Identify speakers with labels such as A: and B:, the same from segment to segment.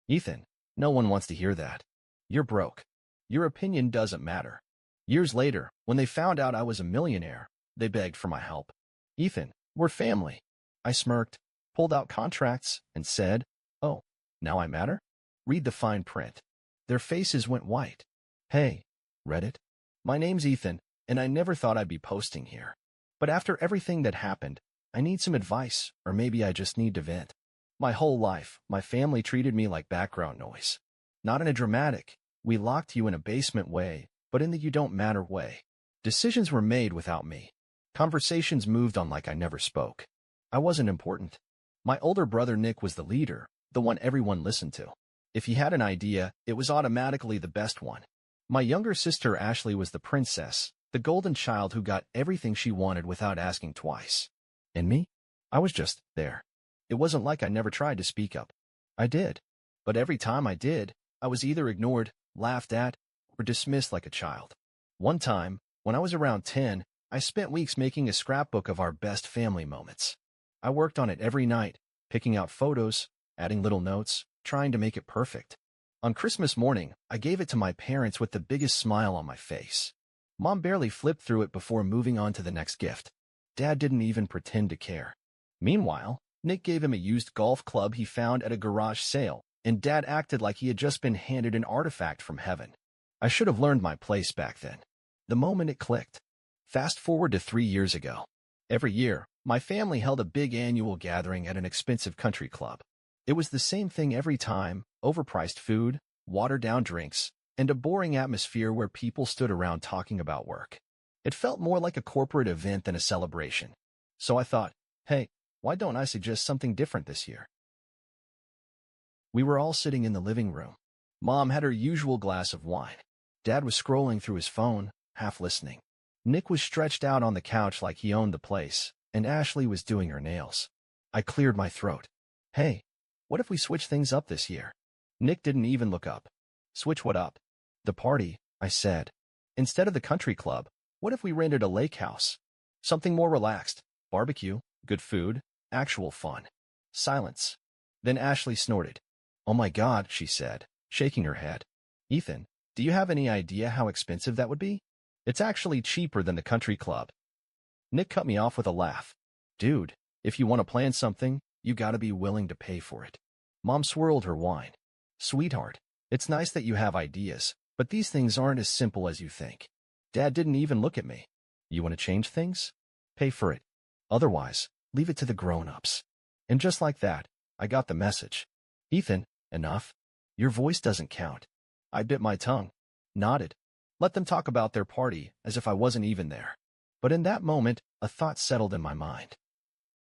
A: Ethan, no one wants to hear that. You're broke. Your opinion doesn't matter. Years later, when they found out I was a millionaire, they begged for my help. Ethan, we're family. I smirked, pulled out contracts, and said, "Oh, now I matter?" Read the fine print. Their faces went white. Hey, Reddit. My name's Ethan, and I never thought I'd be posting here. But after everything that happened, I need some advice, or maybe I just need to vent. My whole life, my family treated me like background noise. Not in a dramatic, we locked you in a basement way, but in the you don't matter way. Decisions were made without me. Conversations moved on like I never spoke. I wasn't important. My older brother Nick was the leader, the one everyone listened to. If he had an idea, it was automatically the best one. My younger sister Ashley was the princess, the golden child who got everything she wanted without asking twice. And me? I was just there. It wasn't like I never tried to speak up. I did. But every time I did, I was either ignored, laughed at, or dismissed like a child. One time, when I was around 10, I spent weeks making a scrapbook of our best family moments. I worked on it every night, picking out photos, adding little notes, trying to make it perfect. On Christmas morning, I gave it to my parents with the biggest smile on my face. Mom barely flipped through it before moving on to the next gift. Dad didn't even pretend to care. Meanwhile, Nick gave him a used golf club he found at a garage sale, and Dad acted like he had just been handed an artifact from heaven. I should have learned my place back then. The moment it clicked. Fast forward to 3 years ago. Every year, my family held a big annual gathering at an expensive country club. It was the same thing every time, overpriced food, watered-down drinks, and a boring atmosphere where people stood around talking about work. It felt more like a corporate event than a celebration. So I thought, hey, why don't I suggest something different this year? We were all sitting in the living room. Mom had her usual glass of wine. Dad was scrolling through his phone, half listening. Nick was stretched out on the couch like he owned the place, and Ashley was doing her nails. I cleared my throat. Hey, what if we switch things up this year? Nick didn't even look up. Switch what up? The party, I said. Instead of the country club, what if we rented a lake house? Something more relaxed. Barbecue, good food, actual fun. Silence. Then Ashley snorted. Oh my God, she said, shaking her head. Ethan, do you have any idea how expensive that would be? It's actually cheaper than the country club. Nick cut me off with a laugh. Dude, if you want to plan something, you gotta be willing to pay for it. Mom swirled her wine. Sweetheart, it's nice that you have ideas, but these things aren't as simple as you think. Dad didn't even look at me. You want to change things? Pay for it. Otherwise, leave it to the grown-ups. And just like that, I got the message. Ethan, enough. Your voice doesn't count. I bit my tongue, nodded, let them talk about their party as if I wasn't even there. But in that moment, a thought settled in my mind.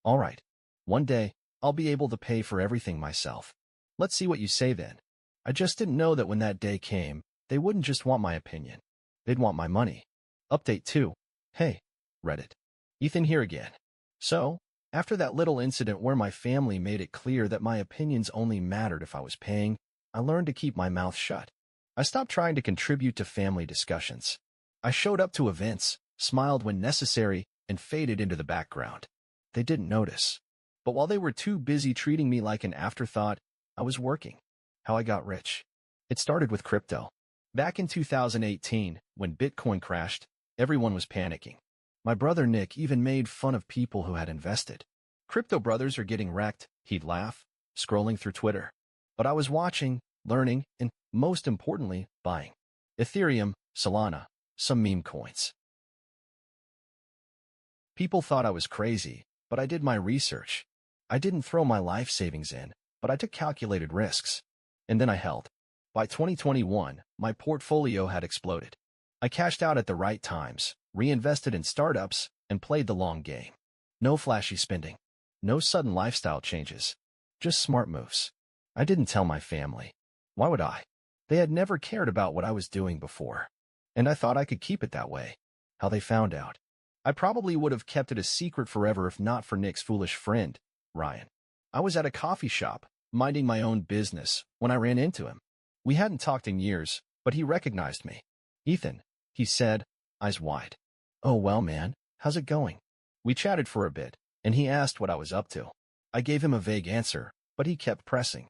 A: All right. One day, I'll be able to pay for everything myself. Let's see what you say then. I just didn't know that when that day came, they wouldn't just want my opinion. They'd want my money. Update 2. Hey, Reddit. Ethan here again. So, after that little incident where my family made it clear that my opinions only mattered if I was paying, I learned to keep my mouth shut. I stopped trying to contribute to family discussions. I showed up to events, smiled when necessary, and faded into the background. They didn't notice. But while they were too busy treating me like an afterthought, I was working. How I got rich. It started with crypto. Back in 2018, when Bitcoin crashed, everyone was panicking. My brother Nick even made fun of people who had invested. Crypto brothers are getting wrecked, he'd laugh, scrolling through Twitter. But I was watching, learning, and, most importantly, buying. Ethereum, Solana, some meme coins. People thought I was crazy, but I did my research. I didn't throw my life savings in, but I took calculated risks. And then I held. By 2021, my portfolio had exploded. I cashed out at the right times, reinvested in startups, and played the long game. No flashy spending. No sudden lifestyle changes. Just smart moves. I didn't tell my family. Why would I? They had never cared about what I was doing before. And I thought I could keep it that way. How they found out. I probably would have kept it a secret forever if not for Nick's foolish friend, Ryan. I was at a coffee shop, minding my own business, when I ran into him. We hadn't talked in years, but he recognized me. Ethan, he said, eyes wide. Oh well, man, how's it going? We chatted for a bit, and he asked what I was up to. I gave him a vague answer, but he kept pressing.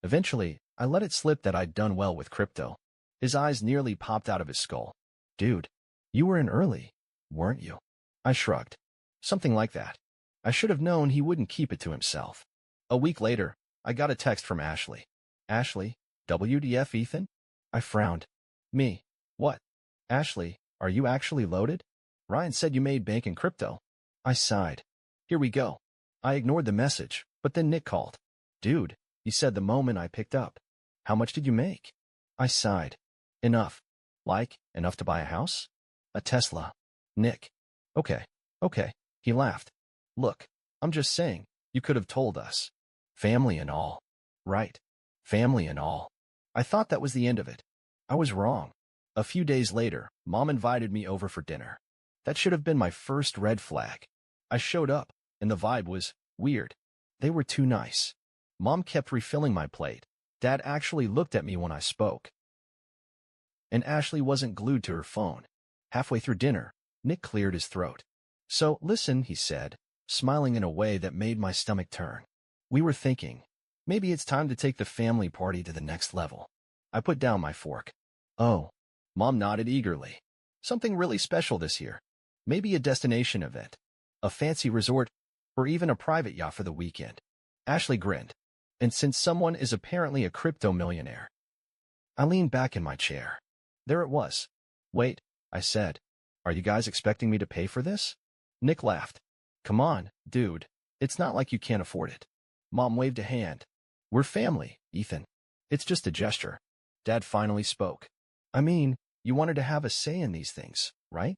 A: Eventually, I let it slip that I'd done well with crypto. His eyes nearly popped out of his skull. Dude, you were in early, weren't you? I shrugged. Something like that. I should have known he wouldn't keep it to himself. A week later, I got a text from Ashley. Ashley, WDF Ethan? I frowned. Me. What? Ashley, are you actually loaded? Ryan said you made bank in crypto. I sighed. Here we go. I ignored the message, but then Nick called. Dude, he said the moment I picked up. How much did you make? I sighed. Enough. Like, enough to buy a house? A Tesla. Nick. Okay. He laughed. Look, I'm just saying, you could have told us. Family and all. Right. Family and all. I thought that was the end of it. I was wrong. A few days later, Mom invited me over for dinner. That should have been my first red flag. I showed up, and the vibe was weird. They were too nice. Mom kept refilling my plate. Dad actually looked at me when I spoke. And Ashley wasn't glued to her phone. Halfway through dinner, Nick cleared his throat. So, listen, he said, smiling in a way that made my stomach turn. We were thinking, maybe it's time to take the family party to the next level. I put down my fork. Oh. Mom nodded eagerly. Something really special this year. Maybe a destination event. A fancy resort, or even a private yacht for the weekend. Ashley grinned. And since someone is apparently a crypto millionaire. I leaned back in my chair. There it was. Wait, I said. Are you guys expecting me to pay for this? Nick laughed. Come on, dude. It's not like you can't afford it. Mom waved a hand. We're family, Ethan. It's just a gesture. Dad finally spoke. I mean, you wanted to have a say in these things, right?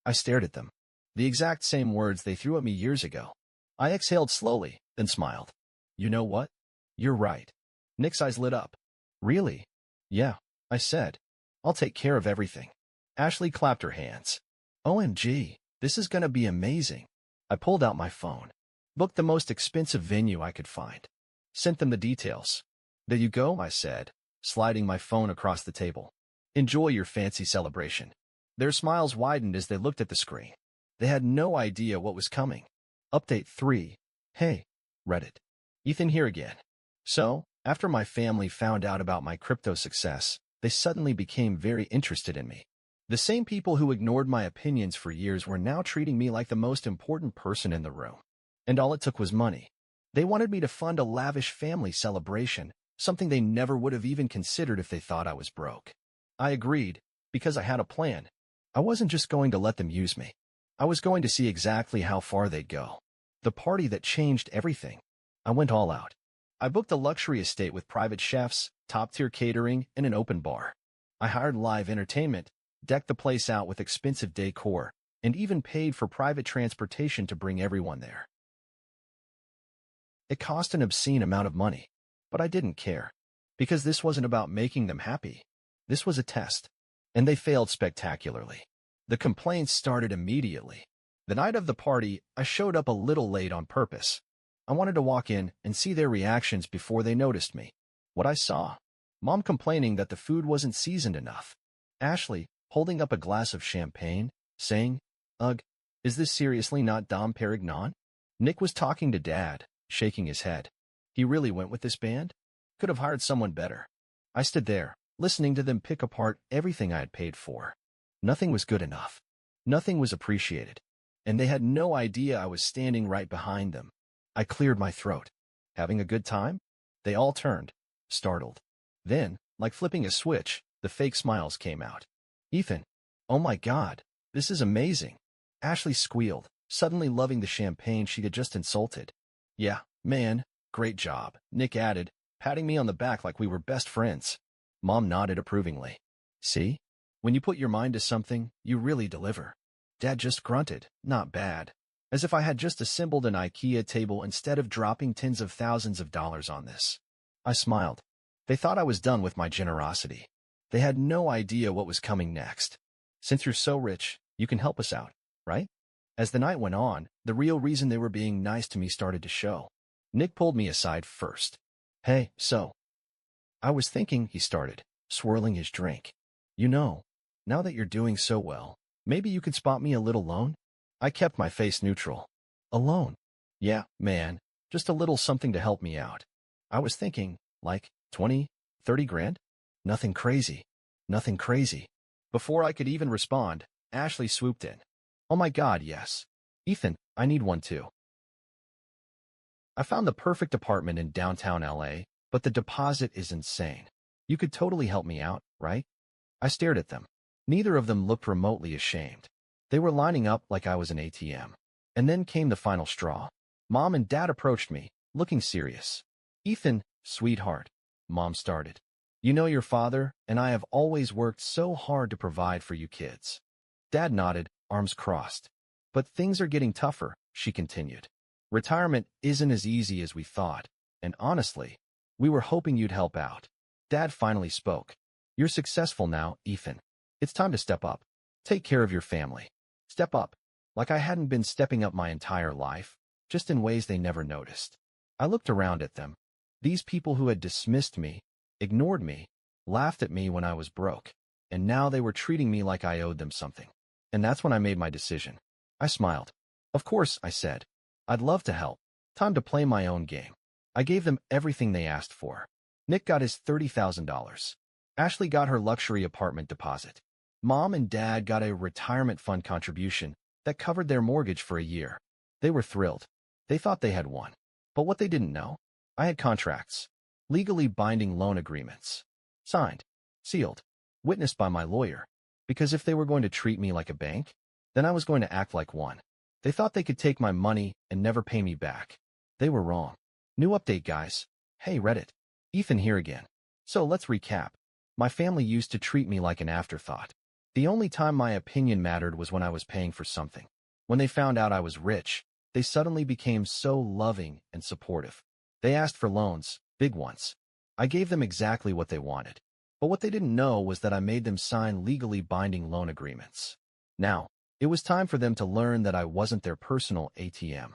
A: I stared at them. The exact same words they threw at me years ago. I exhaled slowly, then smiled. You know what? You're right. Nick's eyes lit up. Really? Yeah, I said. I'll take care of everything. Ashley clapped her hands. OMG, this is gonna be amazing. I pulled out my phone. Booked the most expensive venue I could find. Sent them the details. There you go, I said, sliding my phone across the table. Enjoy your fancy celebration. Their smiles widened as they looked at the screen. They had no idea what was coming. Update 3. Hey, Reddit. Ethan here again. So, after my family found out about my crypto success, they suddenly became very interested in me. The same people who ignored my opinions for years were now treating me like the most important person in the room. And all it took was money. They wanted me to fund a lavish family celebration, something they never would have even considered if they thought I was broke. I agreed, because I had a plan. I wasn't just going to let them use me. I was going to see exactly how far they'd go. The party that changed everything. I went all out. I booked a luxury estate with private chefs, top-tier catering, and an open bar. I hired live entertainment, decked the place out with expensive decor, and even paid for private transportation to bring everyone there. It cost an obscene amount of money, but I didn't care, because this wasn't about making them happy. This was a test, and they failed spectacularly. The complaints started immediately. The night of the party, I showed up a little late on purpose. I wanted to walk in and see their reactions before they noticed me. What I saw. Mom complaining that the food wasn't seasoned enough. Ashley holding up a glass of champagne, saying, Ugh, is this seriously not Dom Perignon? Nick was talking to Dad, shaking his head. He really went with this band? Could have hired someone better. I stood there, listening to them pick apart everything I had paid for. Nothing was good enough. Nothing was appreciated. And they had no idea I was standing right behind them. I cleared my throat. Having a good time? They all turned, startled. Then, like flipping a switch, the fake smiles came out. Ethan, oh my God, this is amazing. Ashley squealed, suddenly loving the champagne she had just insulted. Yeah, man, great job, Nick added, patting me on the back like we were best friends. Mom nodded approvingly. See? When you put your mind to something, you really deliver. Dad just grunted, not bad. As if I had just assembled an IKEA table instead of dropping tens of thousands of dollars on this. I smiled. They thought I was done with my generosity. They had no idea what was coming next. Since you're so rich, you can help us out, right? As the night went on, the real reason they were being nice to me started to show. Nick pulled me aside first. Hey, so. I was thinking, he started, swirling his drink. You know, now that you're doing so well, maybe you could spot me a little loan? I kept my face neutral. A loan? Yeah, man, just a little something to help me out. I was thinking, like, 20, 30 grand? Nothing crazy. Nothing crazy. Before I could even respond, Ashley swooped in. Oh my God, yes. Ethan, I need one too. I found the perfect apartment in downtown LA, but the deposit is insane. You could totally help me out, right? I stared at them. Neither of them looked remotely ashamed. They were lining up like I was an ATM. And then came the final straw. Mom and Dad approached me, looking serious. Ethan, sweetheart, Mom started. You know your father and I have always worked so hard to provide for you kids. Dad nodded, arms crossed. But things are getting tougher, she continued. Retirement isn't as easy as we thought, and honestly, we were hoping you'd help out. Dad finally spoke. You're successful now, Ethan. It's time to step up. Take care of your family. Step up. Like I hadn't been stepping up my entire life, just in ways they never noticed. I looked around at them. These people who had dismissed me, ignored me, laughed at me when I was broke, and now they were treating me like I owed them something. And that's when I made my decision. I smiled. Of course, I said. I'd love to help. Time to play my own game. I gave them everything they asked for. Nick got his $30,000. Ashley got her luxury apartment deposit. Mom and Dad got a retirement fund contribution that covered their mortgage for a year. They were thrilled. They thought they had won. But what they didn't know, I had contracts. Legally binding loan agreements. Signed. Sealed. Witnessed by my lawyer. Because if they were going to treat me like a bank, then I was going to act like one. They thought they could take my money and never pay me back. They were wrong. New update, guys. Hey, Reddit. Ethan here again. So let's recap. My family used to treat me like an afterthought. The only time my opinion mattered was when I was paying for something. When they found out I was rich, they suddenly became so loving and supportive. They asked for loans, big ones. I gave them exactly what they wanted. But what they didn't know was that I made them sign legally binding loan agreements. Now, it was time for them to learn that I wasn't their personal ATM.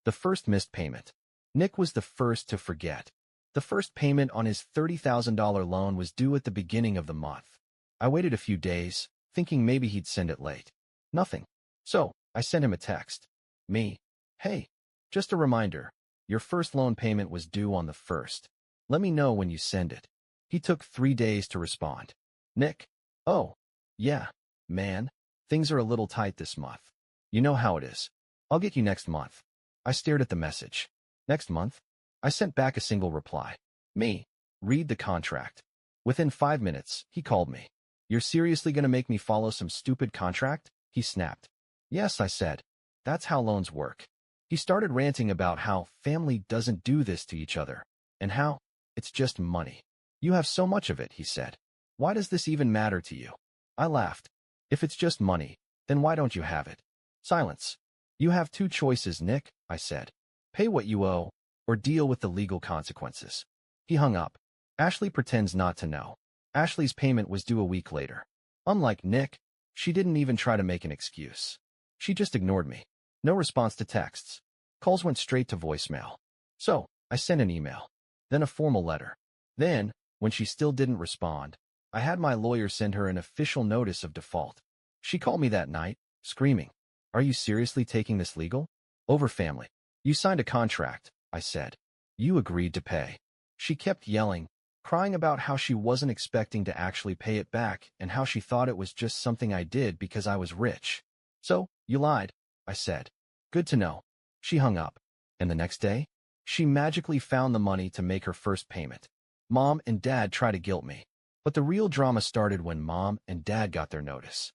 A: The first missed payment. Nick was the first to forget. The first payment on his $30,000 loan was due at the beginning of the month. I waited a few days, thinking maybe he'd send it late. Nothing. So, I sent him a text. Me. Hey, just a reminder. Your first loan payment was due on the 1st. Let me know when you send it. He took 3 days to respond. Nick. Oh, yeah, man. Things are a little tight this month. You know how it is. I'll get you next month. I stared at the message. Next month? I sent back a single reply. Me. Read the contract. Within 5 minutes, he called me. You're seriously gonna make me follow some stupid contract? He snapped. Yes, I said. That's how loans work. He started ranting about how family doesn't do this to each other, and how it's just money. You have so much of it, he said. Why does this even matter to you? I laughed. If it's just money, then why don't you have it? Silence. You have 2 choices, Nick, I said. Pay what you owe, or deal with the legal consequences. He hung up. Ashley pretends not to know. Ashley's payment was due a week later. Unlike Nick, she didn't even try to make an excuse. She just ignored me. No response to texts. Calls went straight to voicemail. So, I sent an email. Then a formal letter. Then, when she still didn't respond, I had my lawyer send her an official notice of default. She called me that night, screaming, Are you seriously taking this legal? Over family. You signed a contract, I said. You agreed to pay. She kept yelling, crying about how she wasn't expecting to actually pay it back and how she thought it was just something I did because I was rich. So, you lied, I said. Good to know. She hung up. And the next day, she magically found the money to make her first payment. Mom and Dad tried to guilt me. But the real drama started when Mom and Dad got their notice.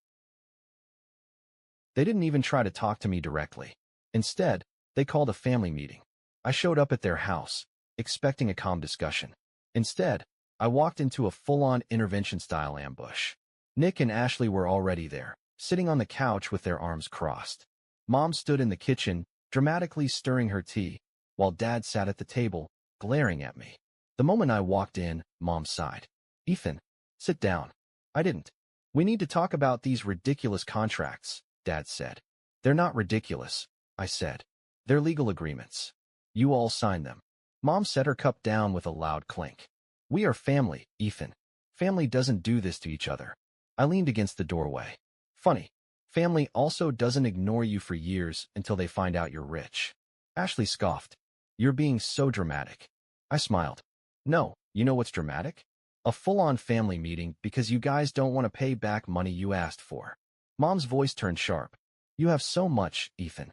A: They didn't even try to talk to me directly. Instead, they called a family meeting. I showed up at their house, expecting a calm discussion. Instead, I walked into a full-on intervention-style ambush. Nick and Ashley were already there, sitting on the couch with their arms crossed. Mom stood in the kitchen, dramatically stirring her tea, while Dad sat at the table, glaring at me. The moment I walked in, Mom sighed. Ethan, sit down. I didn't. We need to talk about these ridiculous contracts, Dad said. They're not ridiculous, I said. They're legal agreements. You all signed them. Mom set her cup down with a loud clink. We are family, Ethan. Family doesn't do this to each other. I leaned against the doorway. Funny. Family also doesn't ignore you for years until they find out you're rich. Ashley scoffed. You're being so dramatic. I smiled. No, You know what's dramatic? A full-on family meeting because you guys don't want to pay back money you asked for. Mom's voice turned sharp. You have so much, Ethan.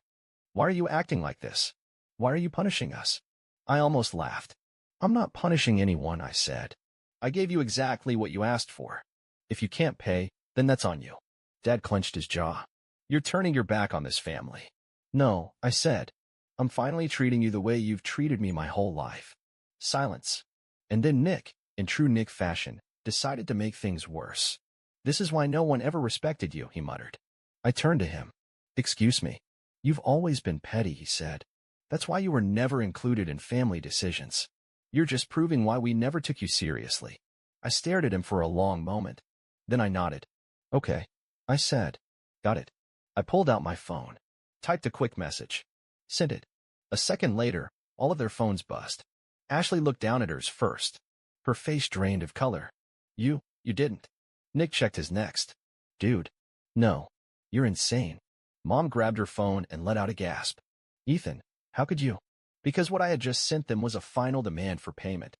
A: Why are you acting like this? Why are you punishing us? I almost laughed. I'm not punishing anyone, I said. I gave you exactly what you asked for. If you can't pay, then that's on you. Dad clenched his jaw. You're turning your back on this family. No, I said. I'm finally treating you the way you've treated me my whole life. Silence. And then Nick, in true Nick fashion, decided to make things worse. This is why no one ever respected you, he muttered. I turned to him. Excuse me. You've always been petty, he said. That's why you were never included in family decisions. You're just proving why we never took you seriously. I stared at him for a long moment. Then I nodded. Okay, I said. Got it. I pulled out my phone. Typed a quick message. Sent it. A second later, all of their phones buzzed. Ashley looked down at hers first. Her face drained of color. You didn't. Nick checked his next. Dude. No. You're insane. Mom grabbed her phone and let out a gasp. Ethan, how could you? Because what I had just sent them was a final demand for payment.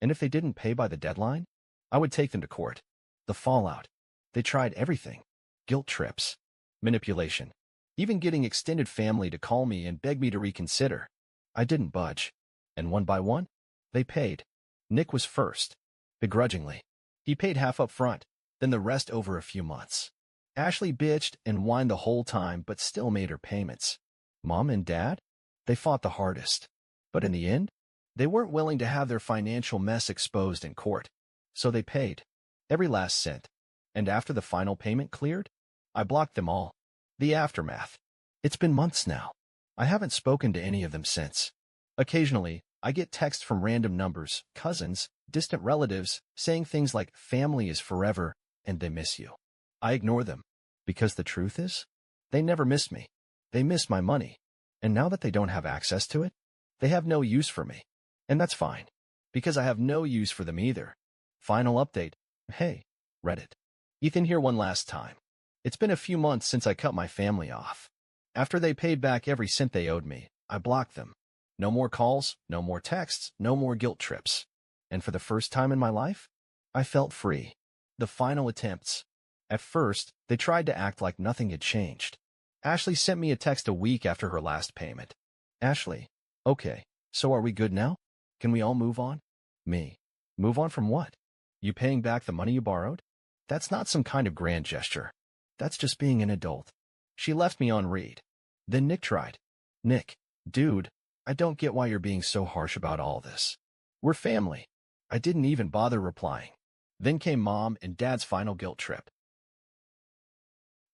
A: And if they didn't pay by the deadline, I would take them to court. The fallout. They tried everything. Guilt trips. Manipulation. Even getting extended family to call me and beg me to reconsider. I didn't budge. And one by one, they paid. Nick was first. Begrudgingly. He paid half up front, then the rest over a few months. Ashley bitched and whined the whole time but still made her payments. Mom and Dad? They fought the hardest. But in the end, they weren't willing to have their financial mess exposed in court. So they paid. Every last cent. And after the final payment cleared, I blocked them all. The aftermath. It's been months now. I haven't spoken to any of them since. Occasionally, I get texts from random numbers, cousins, distant relatives, saying things like family is forever and they miss you. I ignore them. Because the truth is, they never missed me. They miss my money. And now that they don't have access to it, they have no use for me. And that's fine. Because I have no use for them either. Final update. Hey, Reddit. Ethan here one last time. It's been a few months since I cut my family off. After they paid back every cent they owed me, I blocked them. No more calls, no more texts, no more guilt trips. And for the first time in my life, I felt free. The final attempts. At first, they tried to act like nothing had changed. Ashley sent me a text a week after her last payment. Ashley, okay, so are we good now? Can we all move on? Me. Move on from what? You paying back the money you borrowed? That's not some kind of grand gesture. That's just being an adult. She left me on read. Then Nick tried. Nick, dude, I don't get why you're being so harsh about all this. We're family. I didn't even bother replying. Then came Mom and Dad's final guilt trip.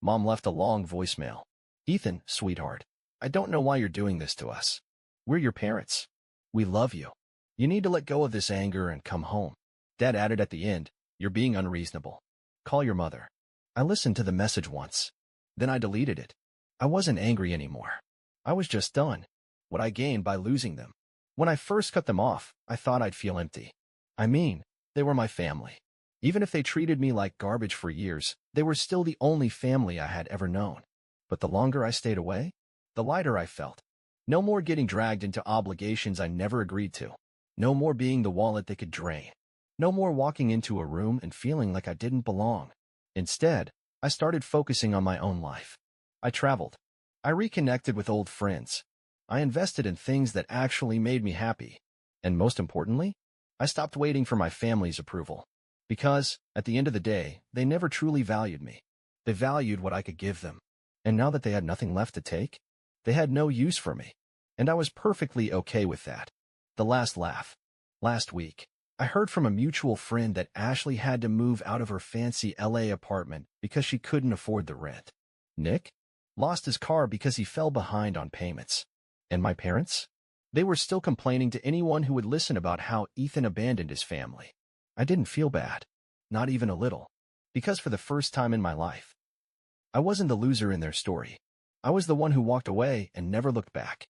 A: Mom left a long voicemail. Ethan, sweetheart, I don't know why you're doing this to us. We're your parents. We love you. You need to let go of this anger and come home. Dad added at the end, you're being unreasonable. Call your mother. I listened to the message once. Then I deleted it. I wasn't angry anymore. I was just done. What I gained by losing them. When I first cut them off, I thought I'd feel empty. I mean, they were my family. Even if they treated me like garbage for years, they were still the only family I had ever known. But the longer I stayed away, the lighter I felt. No more getting dragged into obligations I never agreed to. No more being the wallet they could drain. No more walking into a room and feeling like I didn't belong. Instead, I started focusing on my own life. I traveled. I reconnected with old friends. I invested in things that actually made me happy. And most importantly, I stopped waiting for my family's approval. Because, at the end of the day, they never truly valued me. They valued what I could give them. And now that they had nothing left to take, they had no use for me. And I was perfectly okay with that. The last laugh. Last week, I heard from a mutual friend that Ashley had to move out of her fancy LA apartment because she couldn't afford the rent. Nick lost his car because he fell behind on payments. And my parents? They were still complaining to anyone who would listen about how Ethan abandoned his family. I didn't feel bad. Not even a little. Because for the first time in my life, I wasn't the loser in their story. I was the one who walked away and never looked back.